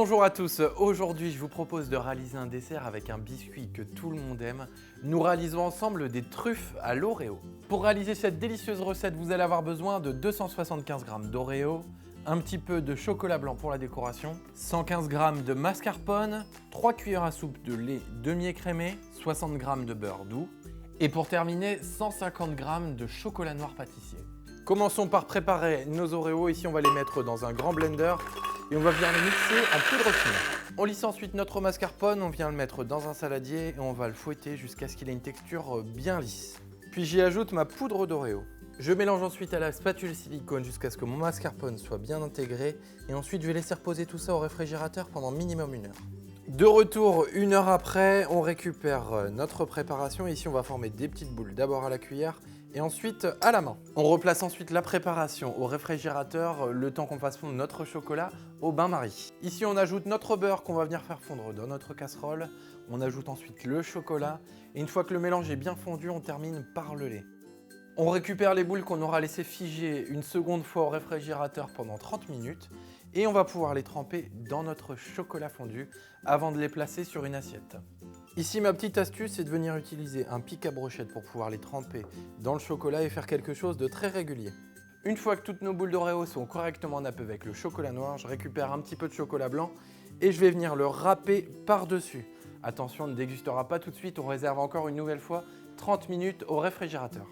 Bonjour à tous, aujourd'hui je vous propose de réaliser un dessert avec un biscuit que tout le monde aime. Nous réalisons ensemble des truffes à l'Oreo. Pour réaliser cette délicieuse recette, vous allez avoir besoin de 275 g d'Oreo, un petit peu de chocolat blanc pour la décoration, 115 g de mascarpone, 3 cuillères à soupe de lait demi-écrémé, 60 g de beurre doux et pour terminer 150 g de chocolat noir pâtissier. Commençons par préparer nos Oreos. Ici on va les mettre dans un grand blender et on va venir les mixer en poudre fine. On lisse ensuite notre mascarpone, on vient le mettre dans un saladier et on va le fouetter jusqu'à ce qu'il ait une texture bien lisse. Puis j'y ajoute ma poudre d'Oreo. Je mélange ensuite à la spatule silicone jusqu'à ce que mon mascarpone soit bien intégré et ensuite je vais laisser reposer tout ça au réfrigérateur pendant minimum 1 heure. De retour 1 heure après, on récupère notre préparation. Ici on va former des petites boules, d'abord à la cuillère et ensuite à la main. On replace ensuite la préparation au réfrigérateur le temps qu'on fasse fondre notre chocolat au bain-marie. Ici on ajoute notre beurre qu'on va venir faire fondre dans notre casserole. On ajoute ensuite le chocolat et une fois que le mélange est bien fondu, on termine par le lait. On récupère les boules qu'on aura laissé figer une seconde fois au réfrigérateur pendant 30 minutes et on va pouvoir les tremper dans notre chocolat fondu avant de les placer sur une assiette. Ici ma petite astuce, c'est de venir utiliser un pic à brochette pour pouvoir les tremper dans le chocolat et faire quelque chose de très régulier. Une fois que toutes nos boules d'Oreo sont correctement nappées avec le chocolat noir, je récupère un petit peu de chocolat blanc et je vais venir le râper par-dessus. Attention, on ne dégustera pas tout de suite, on réserve encore une nouvelle fois 30 minutes au réfrigérateur.